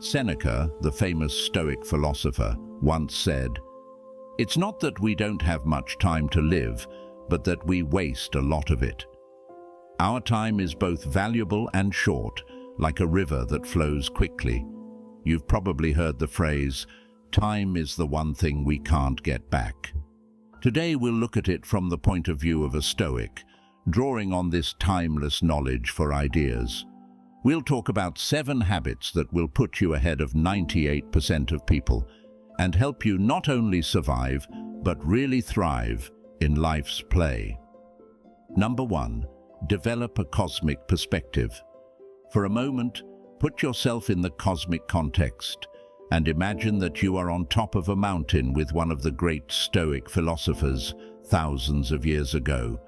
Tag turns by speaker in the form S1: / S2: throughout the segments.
S1: Seneca, the famous Stoic philosopher, once said, "It's not that we don't have much time to live, but that we waste a lot of it." Our time is both valuable and short, like a river that flows quickly. You've probably heard the phrase, "Time is the one thing we can't get back." Today we'll look at it from the point of view of a Stoic, drawing on this timeless knowledge for ideas. We'll talk about 7 habits that will put you ahead of 98% of people and help you not only survive, but really thrive in life's play. Number 1, develop a cosmic perspective. For a moment, put yourself in the cosmic context and imagine that you are on top of a mountain with one of the great Stoic philosophers thousands of years ago.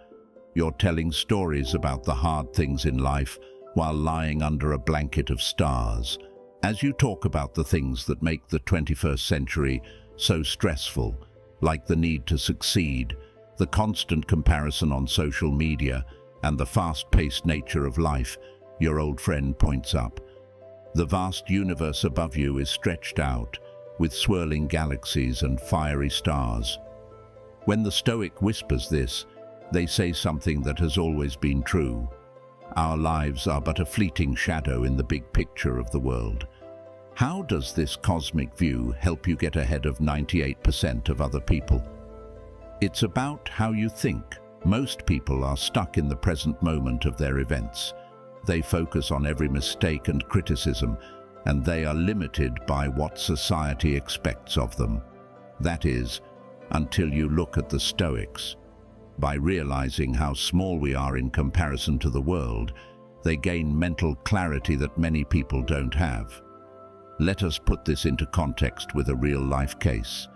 S1: You're telling stories about the hard things in life while lying under a blanket of stars. As you talk about the things that make the 21st century so stressful, like the need to succeed, the constant comparison on social media, and the fast-paced nature of life, your old friend points up. The vast universe above you is stretched out, with swirling galaxies and fiery stars. When the Stoic whispers this, they say something that has always been true. Our lives are but a fleeting shadow in the big picture of the world. How does this cosmic view help you get ahead of 98% of other people? It's about how you think. Most people are stuck in the present moment of their events. They focus on every mistake and criticism, and they are limited by what society expects of them. That is, until you look at the Stoics. By realizing how small we are in comparison to the world, they gain mental clarity that many people don't have. Let us put this into context with a real-life case.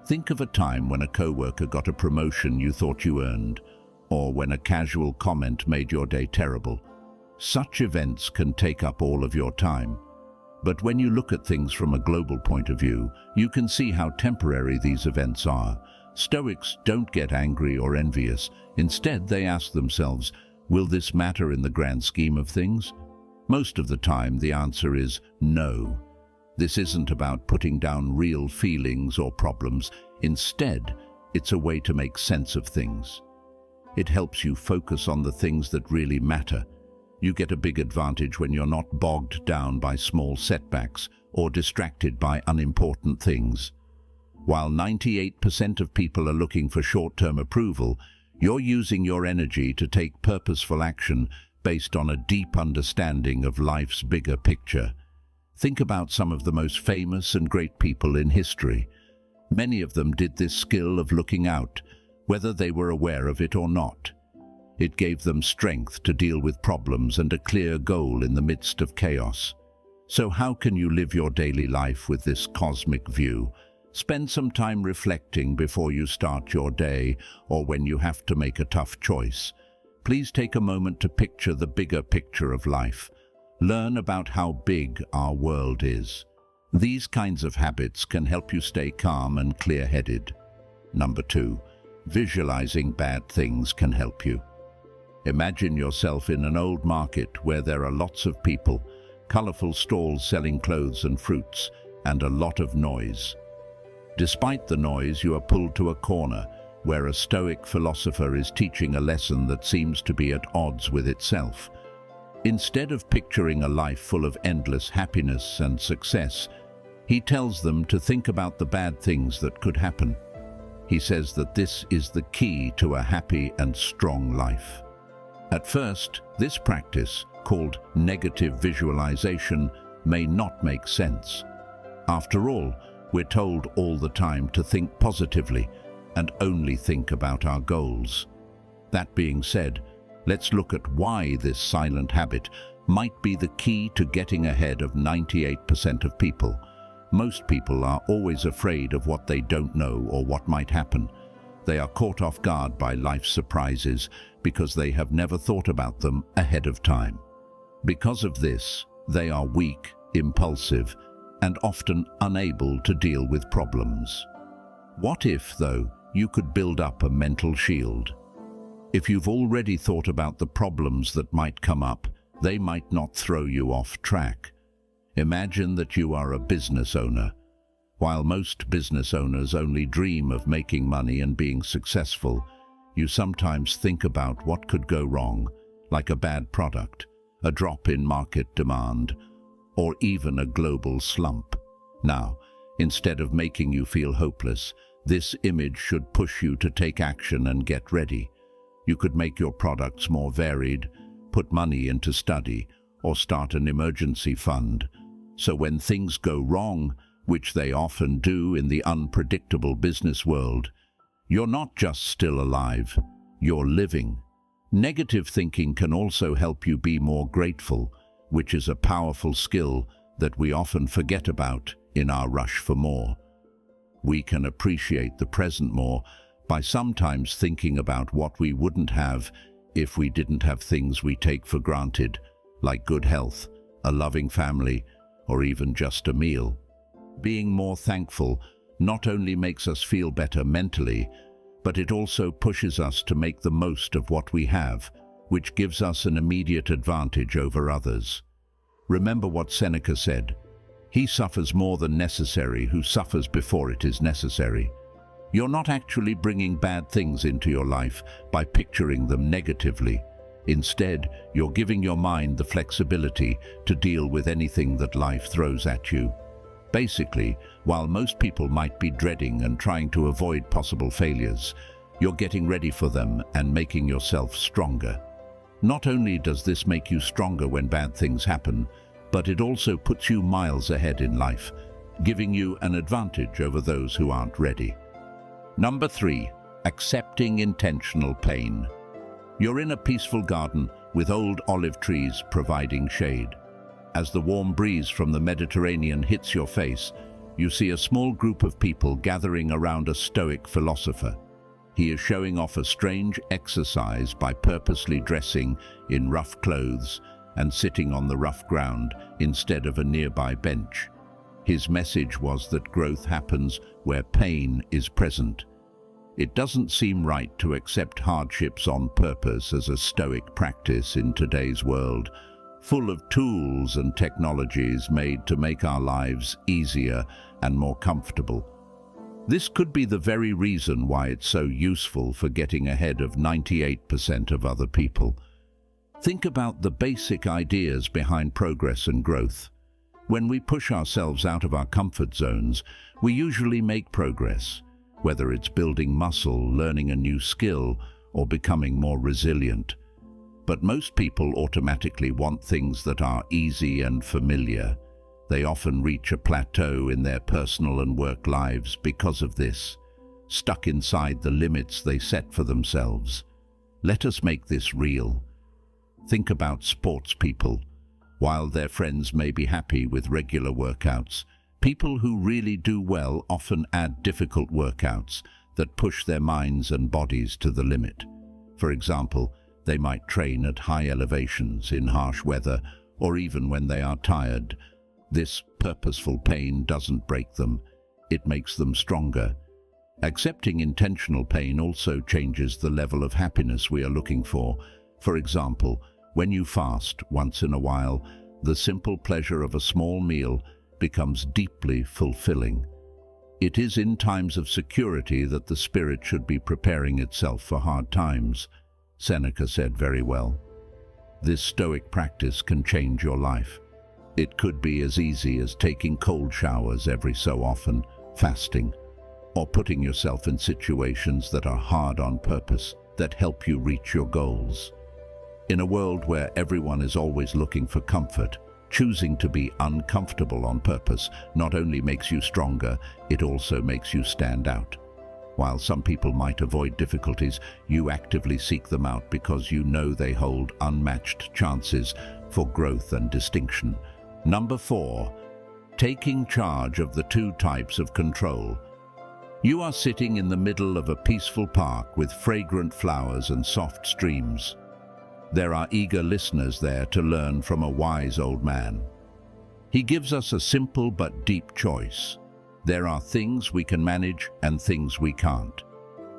S1: Think of a time when a coworker got a promotion you thought you earned, or when a casual comment made your day terrible. Such events can take up all of your time. But when you look at things from a global point of view, you can see how temporary these events are. Stoics don't get angry or envious. Instead, they ask themselves, will this matter in the grand scheme of things? Most of the time, the answer is no. This isn't about putting down real feelings or problems. Instead, it's a way to make sense of things. It helps you focus on the things that really matter. You get a big advantage when you're not bogged down by small setbacks or distracted by unimportant things. While 98% of people are looking for short-term approval, you're using your energy to take purposeful action based on a deep understanding of life's bigger picture. Think about some of the most famous and great people in history. Many of them did this skill of looking out, whether they were aware of it or not. It gave them strength to deal with problems and a clear goal in the midst of chaos. So how can you live your daily life with this cosmic view? Spend some time reflecting before you start your day or when you have to make a tough choice. Please take a moment to picture the bigger picture of life. Learn about how big our world is. These kinds of habits can help you stay calm and clear-headed. Number 2, visualizing bad things can help you. Imagine yourself in an old market where there are lots of people, colorful stalls selling clothes and fruits, and a lot of noise. Despite the noise, you are pulled to a corner where a Stoic philosopher is teaching a lesson that seems to be at odds with itself. Instead of picturing a life full of endless happiness and success, he tells them to think about the bad things that could happen. He says that this is the key to a happy and strong life. At first, this practice, called negative visualization, may not make sense. After all, we're told all the time to think positively and only think about our goals. That being said, let's look at why this silent habit might be the key to getting ahead of 98% of people. Most people are always afraid of what they don't know or what might happen. They are caught off guard by life's surprises because they have never thought about them ahead of time. Because of this, they are weak, impulsive, and often unable to deal with problems. What if, though, you could build up a mental shield? If you've already thought about the problems that might come up, they might not throw you off track. Imagine that you are a business owner. While most business owners only dream of making money and being successful, you sometimes think about what could go wrong, like a bad product, a drop in market demand, or even a global slump. Now, instead of making you feel hopeless, this image should push you to take action and get ready. You could make your products more varied, put money into study, or start an emergency fund. So when things go wrong, which they often do in the unpredictable business world, you're not just still alive, you're living. Negative thinking can also help you be more grateful, which is a powerful skill that we often forget about in our rush for more. We can appreciate the present more by sometimes thinking about what we wouldn't have if we didn't have things we take for granted, like good health, a loving family, or even just a meal. Being more thankful not only makes us feel better mentally, but it also pushes us to make the most of what we have, which gives us an immediate advantage over others. Remember what Seneca said, "He suffers more than necessary who suffers before it is necessary." You're not actually bringing bad things into your life by picturing them negatively. Instead, you're giving your mind the flexibility to deal with anything that life throws at you. Basically, while most people might be dreading and trying to avoid possible failures, you're getting ready for them and making yourself stronger. Not only does this make you stronger when bad things happen, but it also puts you miles ahead in life, giving you an advantage over those who aren't ready. Number 3, accepting intentional pain. You're in a peaceful garden with old olive trees providing shade. As the warm breeze from the Mediterranean hits your face, you see a small group of people gathering around a Stoic philosopher. He is showing off a strange exercise by purposely dressing in rough clothes and sitting on the rough ground instead of a nearby bench. His message was that growth happens where pain is present. It doesn't seem right to accept hardships on purpose as a Stoic practice in today's world, full of tools and technologies made to make our lives easier and more comfortable. This could be the very reason why it's so useful for getting ahead of 98% of other people. Think about the basic ideas behind progress and growth. When we push ourselves out of our comfort zones, we usually make progress, whether it's building muscle, learning a new skill, or becoming more resilient. But most people automatically want things that are easy and familiar. They often reach a plateau in their personal and work lives because of this, stuck inside the limits they set for themselves. Let us make this real. Think about sports people. While their friends may be happy with regular workouts, people who really do well often add difficult workouts that push their minds and bodies to the limit. For example, they might train at high elevations in harsh weather or even when they are tired. This purposeful pain doesn't break them, it makes them stronger. Accepting intentional pain also changes the level of happiness we are looking for. For example, when you fast once in a while, the simple pleasure of a small meal becomes deeply fulfilling. It is in times of security that the spirit should be preparing itself for hard times. Seneca said very well. This Stoic practice can change your life. It could be as easy as taking cold showers every so often, fasting, or putting yourself in situations that are hard on purpose, that help you reach your goals. In a world where everyone is always looking for comfort, choosing to be uncomfortable on purpose not only makes you stronger, it also makes you stand out. While some people might avoid difficulties, you actively seek them out because you know they hold unmatched chances for growth and distinction. Number 4, taking charge of the 2 types of control. You are sitting in the middle of a peaceful park with fragrant flowers and soft streams. There are eager listeners there to learn from a wise old man. He gives us a simple but deep choice. There are things we can manage and things we can't.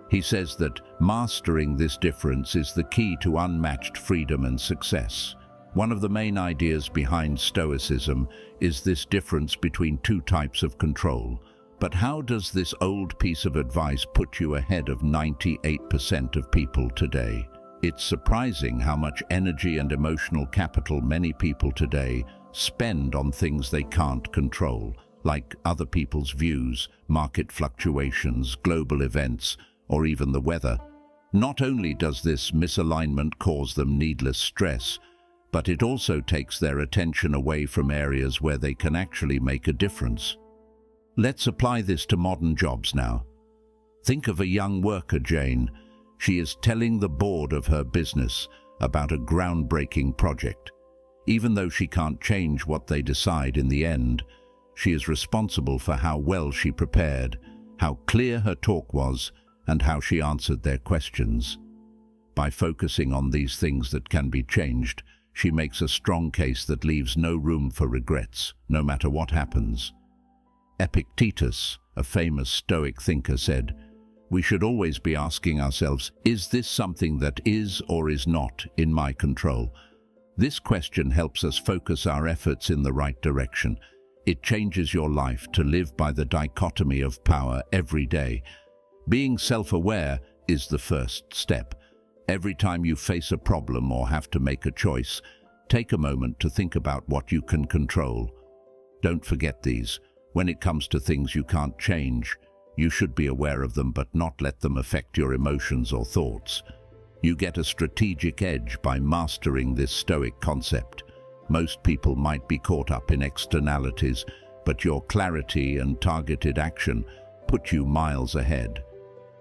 S1: He says that mastering this difference is the key to unmatched freedom and success. One of the main ideas behind Stoicism is this difference between two types of control. But how does this old piece of advice put you ahead of 98% of people today? It's surprising how much energy and emotional capital many people today spend on things they can't control, like other people's views, market fluctuations, global events, or even the weather. Not only does this misalignment cause them needless stress, but it also takes their attention away from areas where they can actually make a difference. Let's apply this to modern jobs now. Think of a young worker, Jane. She is telling the board of her business about a groundbreaking project. Even though she can't change what they decide in the end, she is responsible for how well she prepared, how clear her talk was, and how she answered their questions. By focusing on these things that can be changed, she makes a strong case that leaves no room for regrets, no matter what happens. Epictetus, a famous Stoic thinker, said, "We should always be asking ourselves, is this something that is or is not in my control?" This question helps us focus our efforts in the right direction. It changes your life to live by the dichotomy of power every day. Being self-aware is the first step. Every time you face a problem or have to make a choice, take a moment to think about what you can control. Don't forget these. When it comes to things you can't change, you should be aware of them but not let them affect your emotions or thoughts. You get a strategic edge by mastering this Stoic concept. Most people might be caught up in externalities, but your clarity and targeted action put you miles ahead.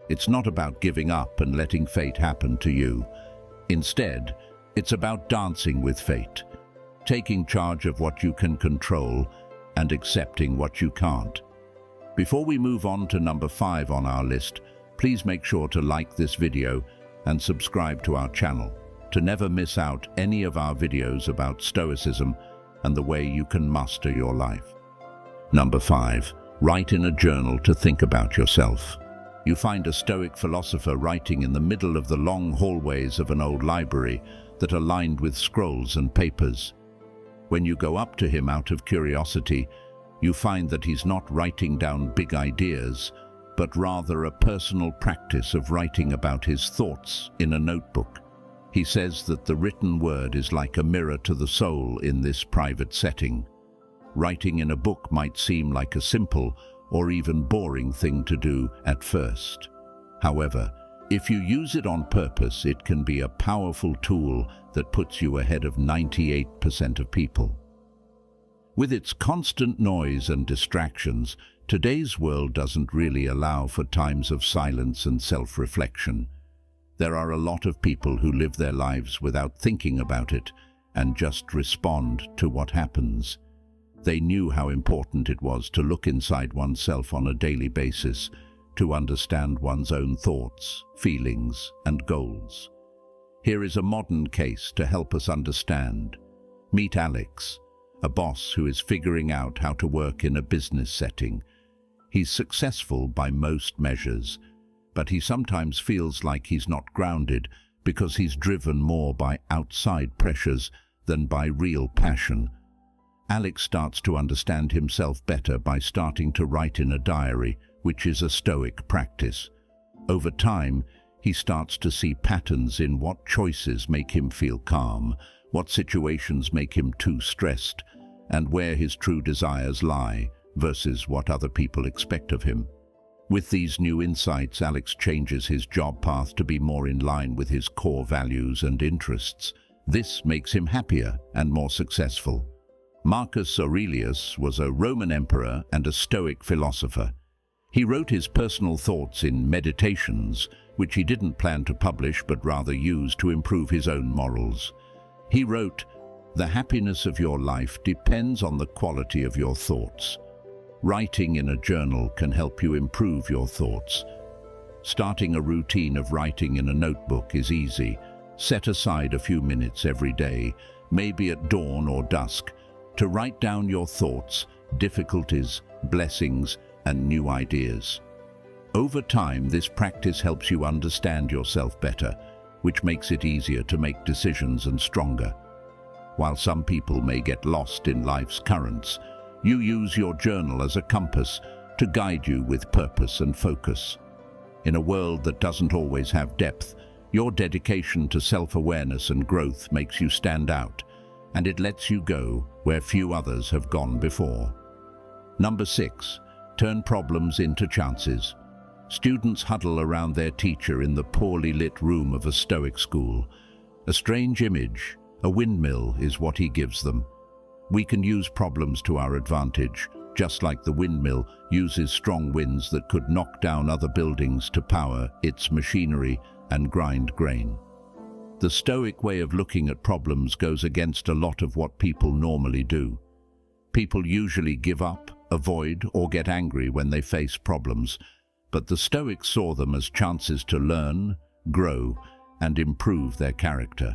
S1: It's not about giving up and letting fate happen to you. Instead, it's about dancing with fate, taking charge of what you can control and accepting what you can't. Before we move on to number 5 on our list, please make sure to like this video and subscribe to our channel to never miss out any of our videos about Stoicism and the way you can master your life. Number 5. Write in a journal to think about yourself. You find a Stoic philosopher writing in the middle of the long hallways of an old library that are lined with scrolls and papers. When you go up to him out of curiosity, you find that he's not writing down big ideas, but rather a personal practice of writing about his thoughts in a notebook. He says that the written word is like a mirror to the soul in this private setting. Writing in a book might seem like a simple or even boring thing to do at first. However, if you use it on purpose, it can be a powerful tool that puts you ahead of 98% of people. With its constant noise and distractions, today's world doesn't really allow for times of silence and self-reflection. There are a lot of people who live their lives without thinking about it and just respond to what happens. They knew how important it was to look inside oneself on a daily basis, to understand one's own thoughts, feelings, and goals. Here is a modern case to help us understand. Meet Alex, a boss who is figuring out how to work in a business setting. He's successful by most measures, but he sometimes feels like he's not grounded because he's driven more by outside pressures than by real passion. Alex starts to understand himself better by starting to write in a diary, which is a Stoic practice. Over time, he starts to see patterns in what choices make him feel calm, what situations make him too stressed, and where his true desires lie versus what other people expect of him. With these new insights, Alex changes his job path to be more in line with his core values and interests. This makes him happier and more successful. Marcus Aurelius was a Roman emperor and a Stoic philosopher. He wrote his personal thoughts in Meditations, which he didn't plan to publish but rather use to improve his own morals. He wrote, "The happiness of your life depends on the quality of your thoughts." Writing in a journal can help you improve your thoughts. Starting a routine of writing in a notebook is easy. Set aside a few minutes every day, maybe at dawn or dusk, to write down your thoughts, difficulties, blessings, and new ideas. Over time, this practice helps you understand yourself better, which makes it easier to make decisions and stronger. While some people may get lost in life's currents, you use your journal as a compass to guide you with purpose and focus. In a world that doesn't always have depth, your dedication to self-awareness and growth makes you stand out, and it lets you go where few others have gone before. Number 6. Turn problems into chances. Students huddle around their teacher in the poorly lit room of a Stoic school. A strange image, a windmill, is what he gives them. We can use problems to our advantage, just like the windmill uses strong winds that could knock down other buildings to power its machinery and grind grain. The Stoic way of looking at problems goes against a lot of what people normally do. People usually give up, avoid, or get angry when they face problems, but the Stoics saw them as chances to learn, grow, and improve their character.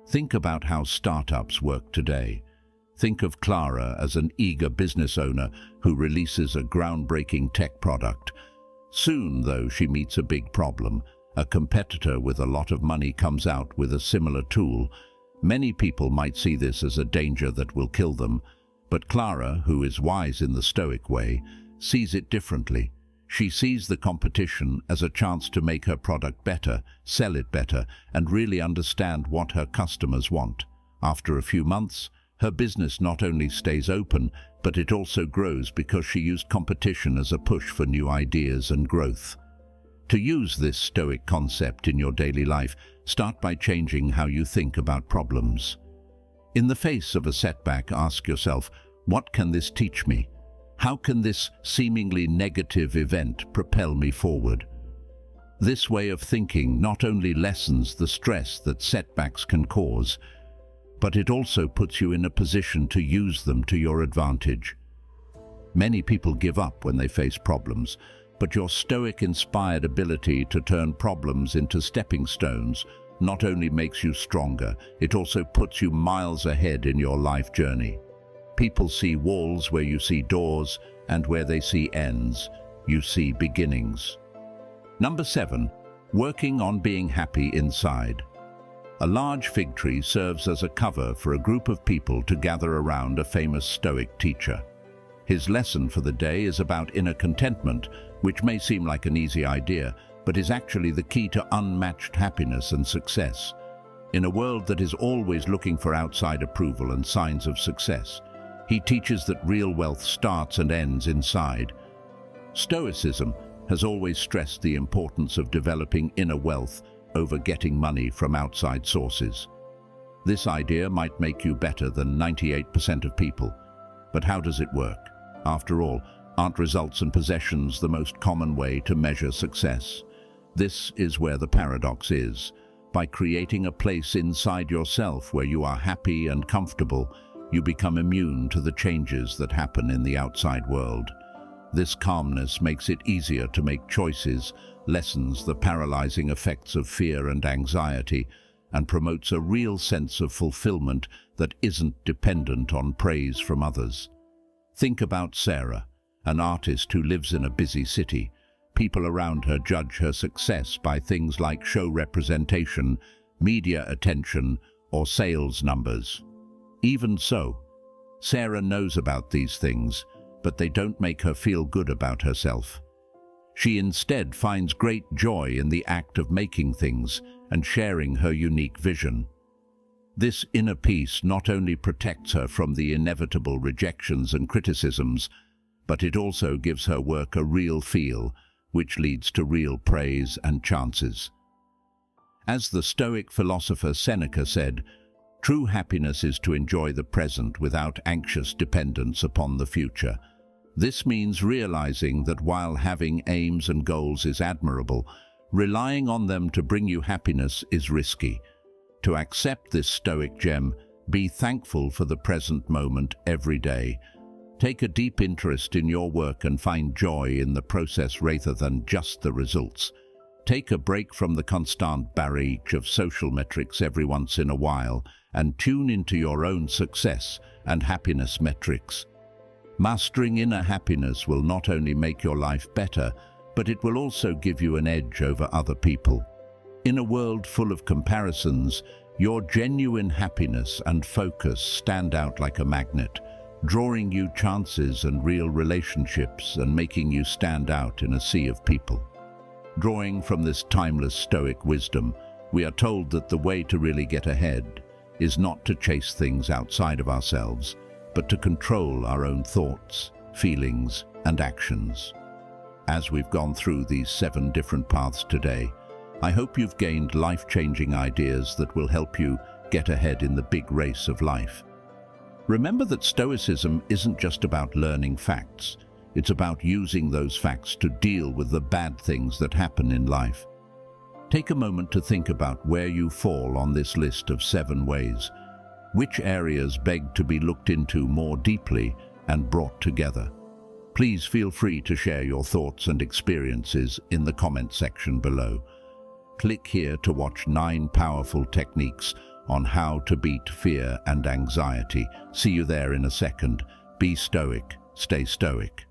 S1: Think about how startups work today. Think of Clara as an eager business owner who releases a groundbreaking tech product. Soon, though, she meets a big problem. A competitor with a lot of money comes out with a similar tool. Many people might see this as a danger that will kill them, but Clara, who is wise in the Stoic way, sees it differently. She sees the competition as a chance to make her product better, sell it better, and really understand what her customers want. After a few months, her business not only stays open, but it also grows because she used competition as a push for new ideas and growth. To use this Stoic concept in your daily life, start by changing how you think about problems. In the face of a setback, ask yourself, what can this teach me? How can this seemingly negative event propel me forward? This way of thinking not only lessens the stress that setbacks can cause, but it also puts you in a position to use them to your advantage. Many people give up when they face problems, but your Stoic-inspired ability to turn problems into stepping stones not only makes you stronger, it also puts you miles ahead in your life journey. People see walls where you see doors, and where they see ends, you see beginnings. Number 7. Working on being happy inside. A large fig tree serves as a cover for a group of people to gather around a famous Stoic teacher. His lesson for the day is about inner contentment, which may seem like an easy idea, but is actually the key to unmatched happiness and success. In a world that is always looking for outside approval and signs of success, he teaches that real wealth starts and ends inside. Stoicism has always stressed the importance of developing inner wealth over getting money from outside sources. This idea might make you better than 98% of people, but how does it work? After all, aren't results and possessions the most common way to measure success? This is where the paradox is. By creating a place inside yourself where you are happy and comfortable, you become immune to the changes that happen in the outside world. This calmness makes it easier to make choices, lessens the paralyzing effects of fear and anxiety, and promotes a real sense of fulfillment that isn't dependent on praise from others. Think about Sarah, an artist who lives in a busy city. People around her judge her success by things like show representation, media attention, or sales numbers. Even so, Sarah knows about these things, but they don't make her feel good about herself. She instead finds great joy in the act of making things and sharing her unique vision. This inner peace not only protects her from the inevitable rejections and criticisms, but it also gives her work a real feel, which leads to real praise and chances. As the Stoic philosopher Seneca said, true happiness is to enjoy the present without anxious dependence upon the future. This means realizing that while having aims and goals is admirable, relying on them to bring you happiness is risky. To accept this Stoic gem, be thankful for the present moment every day. Take a deep interest in your work and find joy in the process rather than just the results. Take a break from the constant barrage of social metrics every once in a while and tune into your own success and happiness metrics. Mastering inner happiness will not only make your life better, but it will also give you an edge over other people. In a world full of comparisons, Your genuine happiness and focus stand out like a magnet, drawing you chances and real relationships and making you stand out in a sea of people. Drawing from this timeless Stoic wisdom, we are told that the way to really get ahead is not to chase things outside of ourselves, but to control our own thoughts, feelings, and actions. As we've gone through these 7 different paths today, I hope you've gained life-changing ideas that will help you get ahead in the big race of life. Remember that Stoicism isn't just about learning facts. It's about using those facts to deal with the bad things that happen in life. Take a moment to think about where you fall on this list of 7 ways. Which areas beg to be looked into more deeply and brought together? Please feel free to share your thoughts and experiences in the comment section below. Click here to watch 9 powerful techniques on how to beat fear and anxiety. See you there in a second. Be stoic, stay stoic.